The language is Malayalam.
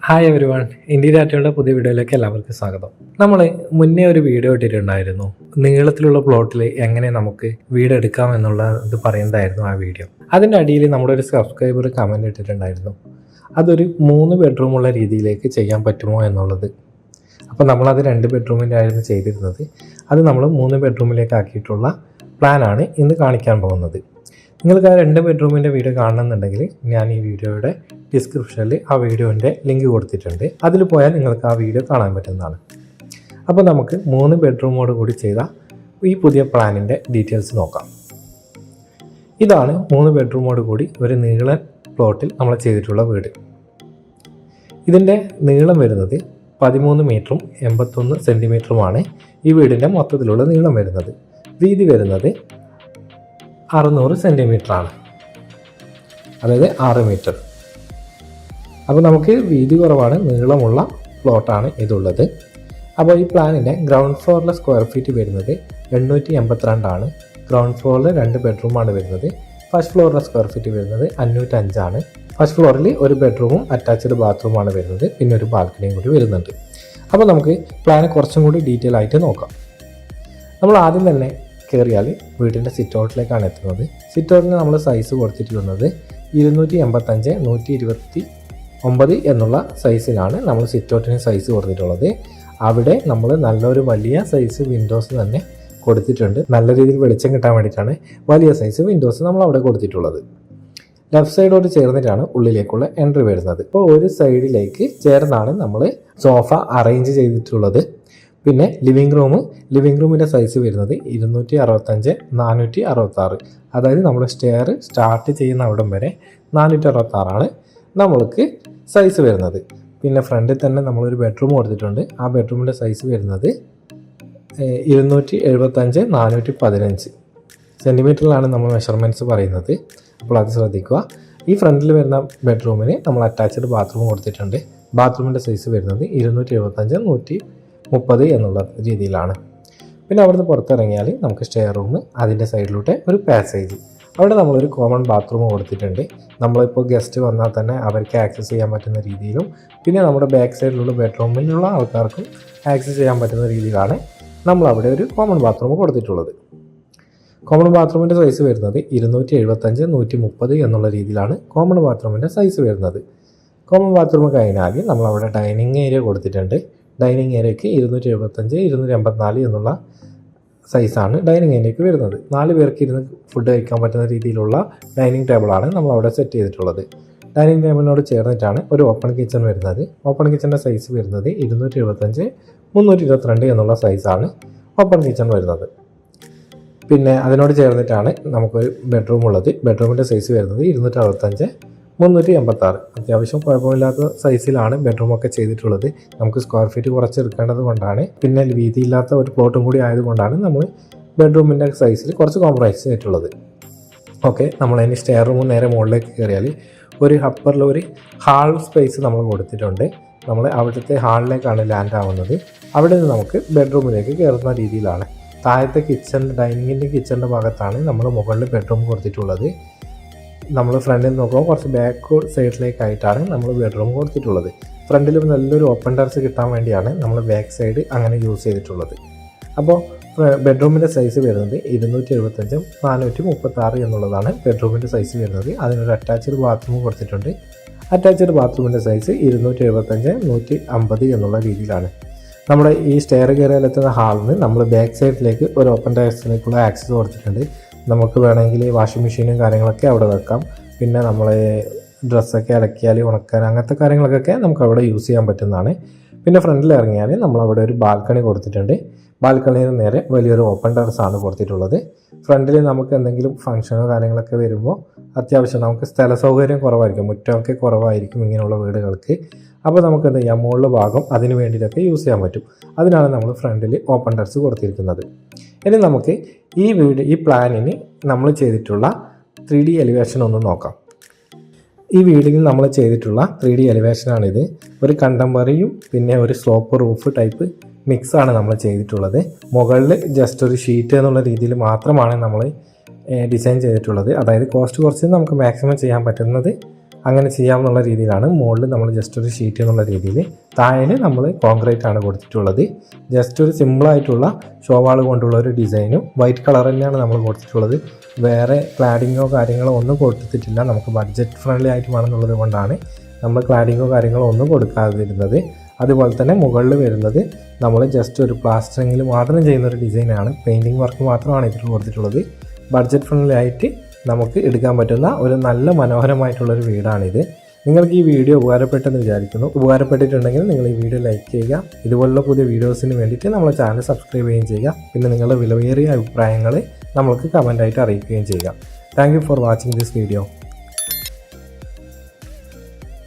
ഹായ് എവരി വൺ, ഇന്ത്യ ഡാറ്റയുടെ പുതിയ വീഡിയോയിലേക്ക് എല്ലാവർക്കും സ്വാഗതം. നമ്മൾ മുന്നേ ഒരു വീഡിയോ ഇട്ടിട്ടുണ്ടായിരുന്നു, നീളത്തിലുള്ള പ്ലോട്ടിൽ എങ്ങനെ നമുക്ക് വീട് എടുക്കാം എന്നുള്ളത് പറയുന്നതായിരുന്നു ആ വീഡിയോ. അതിൻ്റെ അടിയിൽ നമ്മുടെ ഒരു സബ്സ്ക്രൈബർ കമൻറ്റ് ഇട്ടിട്ടുണ്ടായിരുന്നു, അതൊരു 3 ബെഡ്റൂമുള്ള രീതിയിലേക്ക് ചെയ്യാൻ പറ്റുമോ എന്നുള്ളത്. അപ്പോൾ നമ്മളത് 2 ബെഡ്റൂമിൻ്റെ ആയിരുന്നു ചെയ്തിരുന്നത്. അത് നമ്മൾ 3 ബെഡ്റൂമിലേക്ക് ആക്കിയിട്ടുള്ള പ്ലാനാണ് ഇന്ന് കാണിക്കാൻ പോകുന്നത്. നിങ്ങൾക്ക് ആ 2 ബെഡ്റൂമിൻ്റെ വീഡിയോ കാണണമെന്നുണ്ടെങ്കിൽ ഞാൻ ഈ വീഡിയോയുടെ ഡിസ്ക്രിപ്ഷനിൽ ആ വീഡിയോൻ്റെ ലിങ്ക് കൊടുത്തിട്ടുണ്ട്. അതിൽ പോയാൽ നിങ്ങൾക്ക് ആ വീഡിയോ കാണാൻ പറ്റുന്നതാണ്. അപ്പോൾ നമുക്ക് 3 ബെഡ്റൂമോട് കൂടി ചെയ്ത ഈ പുതിയ പ്ലാനിൻ്റെ ഡീറ്റെയിൽസ് നോക്കാം. ഇതാണ് 3 ബെഡ്റൂമോട് കൂടി ഒരു നീളൻ പ്ലോട്ടിൽ നമ്മൾ ചെയ്തിട്ടുള്ള വീട്. ഇതിൻ്റെ നീളം വരുന്നത് 13 മീറ്ററും 81 സെൻറ്റിമീറ്ററുമാണ് ഈ വീടിൻ്റെ മൊത്തത്തിലുള്ള നീളം വരുന്നത്. വീതി വരുന്നത് 600 സെൻറ്റിമീറ്ററാണ്, അതായത് 6 മീറ്റർ. അപ്പോൾ നമുക്ക് വീതി കുറവാണ്, നീളമുള്ള പ്ലോട്ടാണ് ഇതുള്ളത്. അപ്പോൾ ഈ പ്ലാനിൻ്റെ ഗ്രൗണ്ട് ഫ്ലോറിലെ സ്ക്വയർ ഫീറ്റ് വരുന്നത് 882 ആണ്. ഗ്രൗണ്ട് ഫ്ലോറിൽ 2 ബെഡ്റൂമാണ് വരുന്നത്. ഫസ്റ്റ് ഫ്ലോറിലെ സ്ക്വയർ ഫീറ്റ് വരുന്നത് 505 ആണ്. ഫസ്റ്റ് ഫ്ലോറിൽ ഒരു ബെഡ്റൂമും അറ്റാച്ച്ഡ് ബാത്റൂമാണ് വരുന്നത്, പിന്നെ ഒരു ബാൽക്കണിയും കൂടി വരുന്നുണ്ട്. അപ്പോൾ നമുക്ക് പ്ലാൻ കുറച്ചും കൂടി ഡീറ്റെയിൽ ആയിട്ട് നോക്കാം. നമ്മൾ ആദ്യം തന്നെ കയറിയാൽ വീടിൻ്റെ സിറ്റ് ഔട്ടിലേക്കാണ് എത്തുന്നത്. സിറ്റ് ഔട്ടിന് നമ്മൾ സൈസ് കൊടുത്തിട്ടുള്ളത് 285/129 എന്നുള്ള സൈസിലാണ് നമ്മൾ സിറ്റ് ഔട്ടിന് സൈസ് കൊടുത്തിട്ടുള്ളത്. അവിടെ നമ്മൾ നല്ലൊരു വലിയ സൈസ് വിൻഡോസ് തന്നെ കൊടുത്തിട്ടുണ്ട്. നല്ല രീതിയിൽ വെളിച്ചം കിട്ടാൻ വേണ്ടിയിട്ടാണ് വലിയ സൈസ് വിൻഡോസ് നമ്മൾ അവിടെ കൊടുത്തിട്ടുള്ളത്. ലെഫ്റ്റ് സൈഡോട് ചേർന്നിട്ടാണ് ഉള്ളിലേക്കുള്ള എൻട്രി വരുന്നത്. ഇപ്പോൾ ഒരു സൈഡിലേക്ക് ചേർന്നാണ് നമ്മൾ സോഫ അറേഞ്ച് ചെയ്തിട്ടുള്ളത്. പിന്നെ ലിവിങ് റൂമിൻ്റെ സൈസ് വരുന്നത് 265/466, അതായത് നമ്മൾ സ്റ്റെയർ സ്റ്റാർട്ട് ചെയ്യുന്ന അവിടം വരെ 466 നമ്മൾക്ക് സൈസ് വരുന്നത്. പിന്നെ ഫ്രണ്ടിൽ തന്നെ നമ്മളൊരു ബെഡ്റൂം കൊടുത്തിട്ടുണ്ട്. ആ ബെഡ്റൂമിൻ്റെ സൈസ് വരുന്നത് 275/415 സെൻറ്റിമീറ്ററിലാണ് നമ്മൾ മെഷർമെൻറ്റ്സ് പറയുന്നത്. അപ്പോൾ അത് ശ്രദ്ധിക്കുക. ഈ ഫ്രണ്ടിൽ വരുന്ന ബെഡ്റൂമിന് നമ്മൾ അറ്റാച്ച്ഡ് ബാത്റൂം കൊടുത്തിട്ടുണ്ട്. ബാത്റൂമിൻ്റെ സൈസ് വരുന്നത് 275/130 എന്നുള്ള രീതിയിലാണ്. പിന്നെ അവിടുന്ന് പുറത്തിറങ്ങിയാൽ നമുക്ക് സ്റ്റെയർ റൂം, അതിൻ്റെ സൈഡിലൂടെ ഒരു പാസേജ്, അവിടെ നമ്മളൊരു കോമൺ ബാത്റൂം കൊടുത്തിട്ടുണ്ട്. നമ്മളിപ്പോൾ ഗസ്റ്റ് വന്നാൽ തന്നെ അവർക്ക് ആക്സസ് ചെയ്യാൻ പറ്റുന്ന രീതിയിലും, പിന്നെ നമ്മുടെ ബാക്ക് സൈഡിലുള്ള ബെഡ്റൂമിലുള്ള ആൾക്കാർക്കും ആക്സസ് ചെയ്യാൻ പറ്റുന്ന രീതിയിലാണ് നമ്മളവിടെ ഒരു കോമൺ ബാത്റൂം കൊടുത്തിട്ടുള്ളത്. കോമൺ ബാത്റൂമിൻ്റെ സൈസ് വരുന്നത് 275/130 എന്നുള്ള രീതിയിലാണ് കോമൺ ബാത്റൂമിൻ്റെ സൈസ് വരുന്നത്. കോമൺ ബാത്റൂം കഴിഞ്ഞാൽ നമ്മളവിടെ ഡൈനിങ് ഏരിയ കൊടുത്തിട്ടുണ്ട്. ഡൈനിങ് ഏരിയയ്ക്ക് 275/284 എന്നുള്ള സൈസാണ് ഡൈനിങ് ഏരിയയ്ക്ക് വരുന്നത്. 4 പേർക്ക് ഇരുന്ന് ഫുഡ് കഴിക്കാൻ പറ്റുന്ന രീതിയിലുള്ള ഡൈനിങ് ടേബിളാണ് നമ്മളവിടെ സെറ്റ് ചെയ്തിട്ടുള്ളത്. ഡൈനിങ് ടേബിളിനോട് ചേർന്നിട്ടാണ് ഒരു ഓപ്പൺ കിച്ചൺ വരുന്നത്. ഓപ്പൺ കിച്ചൻ്റെ സൈസ് വരുന്നത് 275/322 എന്നുള്ള സൈസാണ് ഓപ്പൺ കിച്ചൺ വരുന്നത്. പിന്നെ അതിനോട് ചേർന്നിട്ടാണ് നമുക്കൊരു ബെഡ്റൂം ഉള്ളത്. ബെഡ്റൂമിൻ്റെ സൈസ് വരുന്നത് 265/386. അത്യാവശ്യം കുഴപ്പമില്ലാത്ത സൈസിലാണ് ബെഡ്റൂമൊക്കെ ചെയ്തിട്ടുള്ളത്. നമുക്ക് സ്ക്വയർ ഫീറ്റ് കുറച്ച് എടുക്കേണ്ടത് കൊണ്ടാണ്, പിന്നെ വീതിയില്ലാത്ത ഒരു പ്ലോട്ടും കൂടി ആയതുകൊണ്ടാണ് നമ്മൾ ബെഡ്റൂമിൻ്റെ സൈസിൽ കുറച്ച് കോംപ്രമൈസ് ചെയ്തിട്ടുള്ളത്. ഓക്കെ, നമ്മളതിന് സ്റ്റെയർ റൂം നേരെ മുകളിലേക്ക് കയറിയാൽ ഒരു അപ്പറിൽ ഒരു ഹാൾ സ്പേസ് നമ്മൾ കൊടുത്തിട്ടുണ്ട്. നമ്മൾ അവിടുത്തെ ഹാളിലേക്കാണ് ലാൻഡ് ആവുന്നത്. അവിടെ നിന്ന് നമുക്ക് ബെഡ്റൂമിലേക്ക് കയറുന്ന രീതിയിലാണ്. താഴത്തെ കിച്ചൻ്റെ ഭാഗത്താണ് നമ്മൾ മുകളിൽ ബെഡ്റൂം കൊടുത്തിട്ടുള്ളത്. നമ്മൾ ഫ്രണ്ടിൽ നോക്കുമ്പോൾ കുറച്ച് ബാക്ക് സൈഡിലേക്കായിട്ടാണ് നമ്മൾ ബെഡ്റൂം കൊടുത്തിട്ടുള്ളത്. ഫ്രണ്ടിൽ നല്ലൊരു ഓപ്പൺ ടെറസ് കിട്ടാൻ വേണ്ടിയാണ് നമ്മൾ ബാക്ക് സൈഡ് അങ്ങനെ യൂസ് ചെയ്തിട്ടുള്ളത്. അപ്പോൾ ബെഡ്റൂമിൻ്റെ സൈസ് വരുന്നത് 275/436 എന്നുള്ളതാണ് ബെഡ്റൂമിൻ്റെ സൈസ് വരുന്നത്. അതിനൊരു അറ്റാച്ച്ഡ് ബാത്റൂം കൊടുത്തിട്ടുണ്ട്. അറ്റാച്ച്ഡ് ബാത്റൂമിൻ്റെ സൈസ് 275/150 എന്നുള്ള രീതിയിലാണ്. നമ്മുടെ ഈ സ്റ്റെയർ കയറിയാലെത്തുന്ന ഹാളിൽ നിന്ന് നമ്മൾ ബാക്ക് സൈഡിലേക്ക് ഒരു ഓപ്പൺ ടെറസിലേക്കുള്ള ആക്സസ് കൊടുത്തിട്ടുണ്ട്. നമുക്ക് വേണമെങ്കിൽ വാഷിംഗ് മെഷീനും കാര്യങ്ങളൊക്കെ അവിടെ വെക്കാം. പിന്നെ നമ്മൾ ഡ്രസ്സൊക്കെ അലക്കിയാൽ ഉണക്കാൻ അങ്ങനത്തെ കാര്യങ്ങളൊക്കെ നമുക്ക് അവിടെ യൂസ് ചെയ്യാൻ പറ്റുന്നതാണ്. പിന്നെ ഫ്രണ്ടിൽ ഇറങ്ങിയാൽ നമ്മളവിടെ ഒരു ബാൽക്കണി കൊടുത്തിട്ടുണ്ട്. ബാൽക്കണിയിൽ നേരെ വലിയൊരു ഓപ്പൺ ടെറസാണ് കൊടുത്തിട്ടുള്ളത്. ഫ്രണ്ടിൽ നമുക്ക് എന്തെങ്കിലും ഫംഗ്ഷനോ കാര്യങ്ങളൊക്കെ വരുമ്പോൾ അത്യാവശ്യം നമുക്ക് സ്ഥല സൗകര്യം കുറവായിരിക്കും, മുറ്റമൊക്കെ കുറവായിരിക്കും ഇങ്ങനെയുള്ള വീടുകൾക്ക്. അപ്പോൾ നമുക്ക് എന്ത് ചെയ്യാം, മുകളിലെ ഭാഗം അതിന് വേണ്ടിയിട്ടൊക്കെ യൂസ് ചെയ്യാൻ പറ്റും. അതിനാണ് നമ്മൾ ഫ്രണ്ടിൽ ഓപ്പൺ ടെറസ് കൊടുത്തിരിക്കുന്നത്. ഇനി നമുക്ക് ഈ പ്ലാനിന് നമ്മൾ ചെയ്തിട്ടുള്ള 3D എലിവേഷൻ ഒന്ന് നോക്കാം. ഈ വീടിന് നമ്മൾ ചെയ്തിട്ടുള്ള 3D എലിവേഷനാണിത്. ഒരു കണ്ടംപററിയും പിന്നെ ഒരു സ്ലോപ്പ് റൂഫ് ടൈപ്പ് മിക്സാണ് നമ്മൾ ചെയ്തിട്ടുള്ളത്. മുകളിൽ ജസ്റ്റ് ഒരു ഷീറ്റ് എന്നുള്ള രീതിയിൽ മാത്രമാണ് നമ്മൾ ഡിസൈൻ ചെയ്തിട്ടുള്ളത്. അതായത് കോസ്റ്റ് കുറച്ച് നമുക്ക് മാക്സിമം ചെയ്യാൻ പറ്റുന്നത് അങ്ങനെ ചെയ്യാമെന്നുള്ള രീതിയിലാണ്. മുകളിൽ നമ്മൾ ജസ്റ്റ് ഒരു ഷീറ്റ് എന്നുള്ള രീതിയിൽ, താഴെ നമ്മൾ കോൺക്രീറ്റ് ആണ് കൊടുത്തിട്ടുള്ളത്. ജസ്റ്റ് ഒരു സിമ്പിളായിട്ടുള്ള ഷോവാൾ കൊണ്ടുള്ള ഒരു ഡിസൈനും വൈറ്റ് കളർ തന്നെയാണ് നമ്മൾ കൊടുത്തിട്ടുള്ളത്. വേറെ ക്ലാഡിങ്ങോ കാര്യങ്ങളോ ഒന്നും കൊടുത്തിട്ടില്ല. നമുക്ക് ബഡ്ജറ്റ് ഫ്രണ്ട്ലി ആയിട്ട് വേണമെന്നുള്ളത് കൊണ്ടാണ് നമ്മൾ ക്ലാഡിങ്ങോ കാര്യങ്ങളോ ഒന്നും കൊടുക്കാതിരുന്നത്. അതുപോലെ തന്നെ മുകളിൽ വരുന്നത് നമ്മൾ ജസ്റ്റ് ഒരു പ്ലാസ്റ്ററിങ്ങിൽ മാത്രം ചെയ്യുന്ന ഒരു ഡിസൈനാണ്. പെയിൻറ്റിങ് വർക്ക് മാത്രമാണ് ഇതിൽ കൊടുത്തിട്ടുള്ളത്. ബഡ്ജറ്റ് ഫ്രണ്ട്ലി ആയിട്ട് നമുക്ക് എടുക്കാൻ പറ്റുന്ന ഒരു നല്ല മനോഹരമായിട്ടുള്ളൊരു വീടാണിത്. നിങ്ങൾക്ക് ഈ വീഡിയോ ഉപകാരപ്പെട്ടെന്ന് വിചാരിക്കുന്നു. ഉപകാരപ്പെട്ടിട്ടുണ്ടെങ്കിൽ നിങ്ങൾ ഈ വീഡിയോ ലൈക്ക് ചെയ്യുക. ഇതുപോലുള്ള പുതിയ വീഡിയോസിന് വേണ്ടിയിട്ട് നമ്മളെ ചാനൽ സബ്സ്ക്രൈബ് ചെയ്യുകയും ചെയ്യുക. പിന്നെ നിങ്ങളുടെ വിലയേറിയ അഭിപ്രായങ്ങൾ നമ്മൾക്ക് കമൻ്റായിട്ട് അറിയിക്കുകയും ചെയ്യുക. Thank you for watching this video.